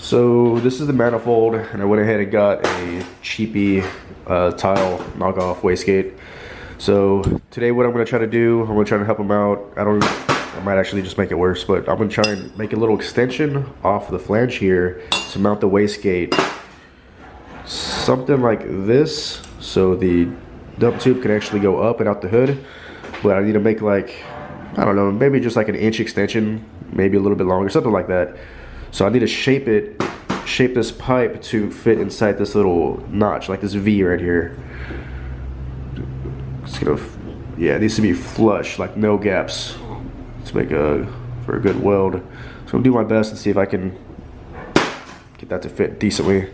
So this is the manifold, and I went ahead and got a cheapy tile knockoff wastegate. So today what I'm going to try to do, I'm going to try to help him out. I might actually just make it worse, but I'm going to try and make a little extension off the flange here to mount the wastegate. Something like this, so the dump tube can actually go up and out the hood. But I need to make like, I don't know, maybe just like an inch extension, maybe a little bit longer, something like that. So I need to shape this pipe to fit inside this little notch, like this V right here. It's gonna, yeah, it needs to be flush, like no gaps, to make for a good weld. So I'll do my best and see if I can get that to fit decently.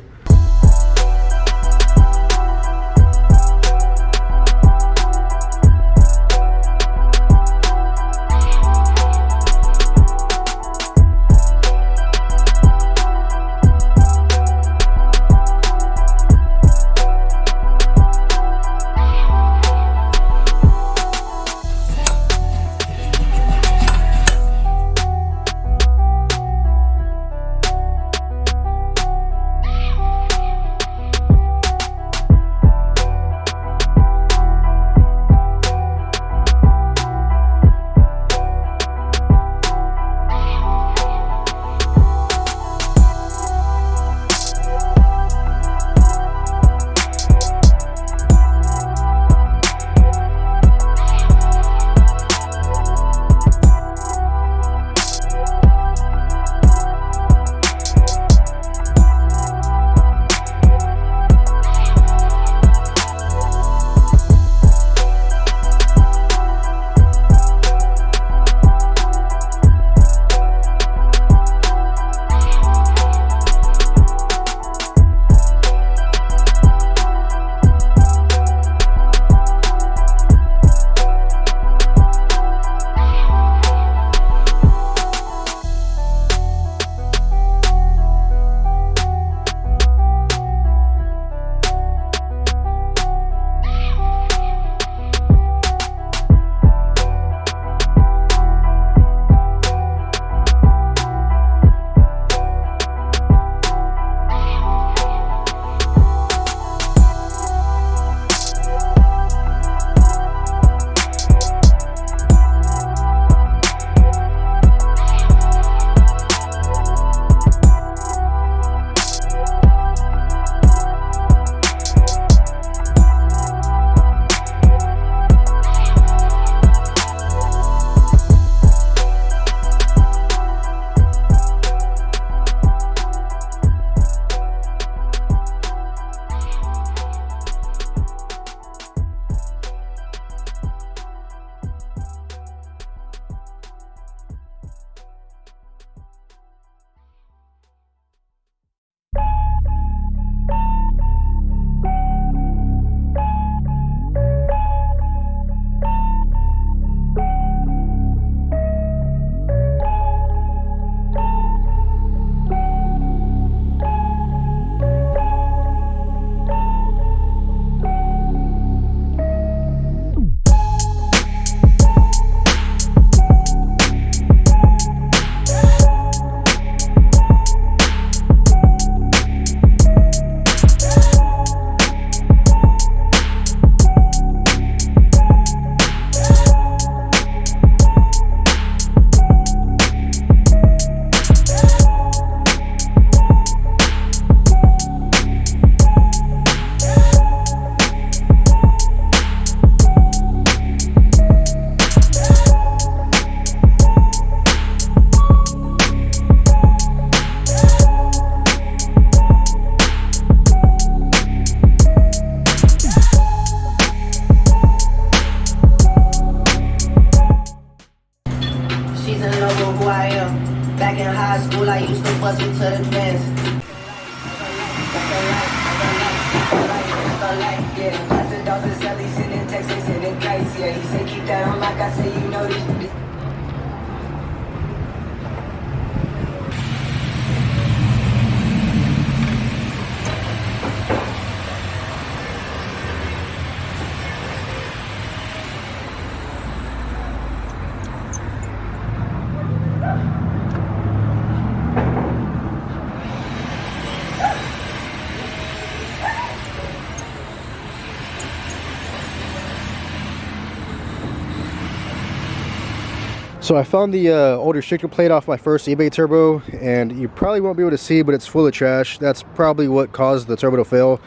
So I found the old restrictor plate off my first eBay turbo, and you probably won't be able to see, but it's full of trash. That's probably what caused the turbo to fail.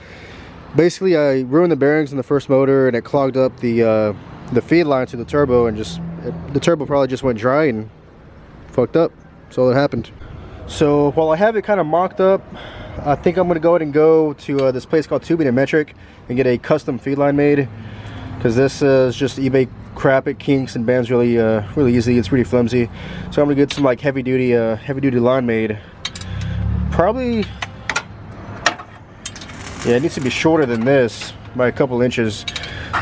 Basically, I ruined the bearings in the first motor, and it clogged up the feed line to the turbo, and the turbo probably just went dry and fucked up. So that happened. So while I have it kind of mocked up, I think I'm gonna go ahead and go to this place called Tubing and Metric and get a custom feed line made, because this is just eBay crap. It kinks and bends really easily. It's pretty flimsy. So I'm gonna get some like heavy duty line made. Probably, yeah, it needs to be shorter than this by a couple inches.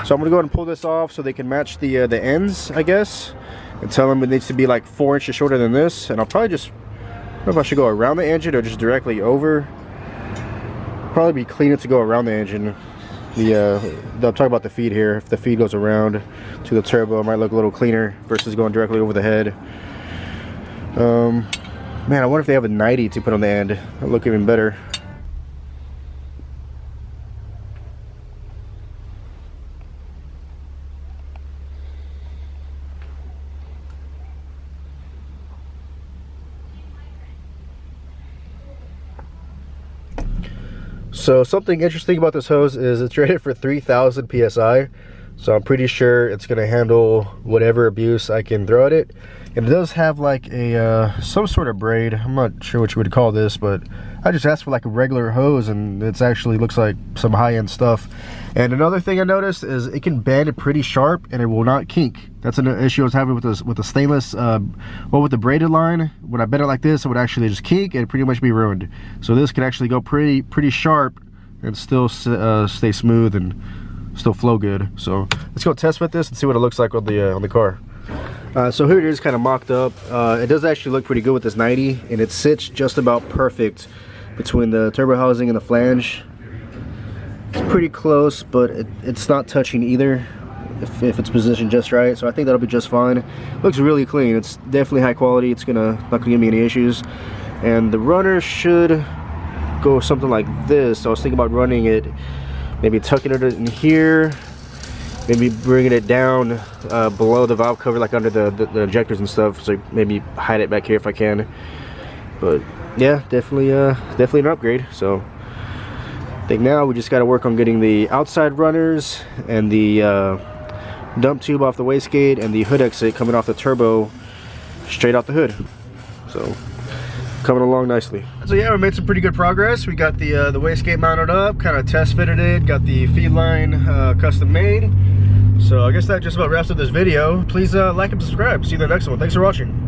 So I'm gonna go ahead and pull this off so they can match the ends, I guess, and tell them it needs to be like 4 inches shorter than this. And I'll probably just, I don't know if I should go around the engine or just directly over. Probably be cleaner to go around the engine. I'm talking about the feed here. If the feed goes around to the turbo, it might look a little cleaner versus going directly over the head. Man, I wonder if they have a 90 to put on the end. It'll look even better. So something interesting about this hose is it's rated for 3,000 psi, so I'm pretty sure it's going to handle whatever abuse I can throw at it. And it does have like a some sort of braid. I'm not sure what you would call this, but I just asked for like a regular hose, and it's actually looks like some high-end stuff. And another thing I noticed is it can bend pretty sharp and it will not kink. That's an issue I was having with the stainless, well, with the braided line. When I bend it like this, it would actually just kink and pretty much be ruined. So this can actually go pretty sharp and still stay smooth and still flow good. So let's go test fit this and see what it looks like on the car. So here it is, kind of mocked up. It does actually look pretty good with this 90, and it sits just about perfect between the turbo housing and the flange. It's pretty close, but it's not touching either if it's positioned just right. So I think that'll be just fine. Looks really clean. It's definitely high quality. It's not gonna give me any issues. And the runner should go something like this. I was thinking about running it, maybe tucking it in here, maybe bringing it down below the valve cover, like under the injectors and stuff, so maybe hide it back here if I can. But yeah, definitely an upgrade. So I think now we just got to work on getting the outside runners and the dump tube off the wastegate and the hood exit coming off the turbo straight out the hood. So coming along nicely. So yeah, we made some pretty good progress. We got the wastegate mounted up, kind of test fitted it, got the feed line custom made. So I guess that just about wraps up this video. Please like and subscribe. See you in the next one. Thanks for watching.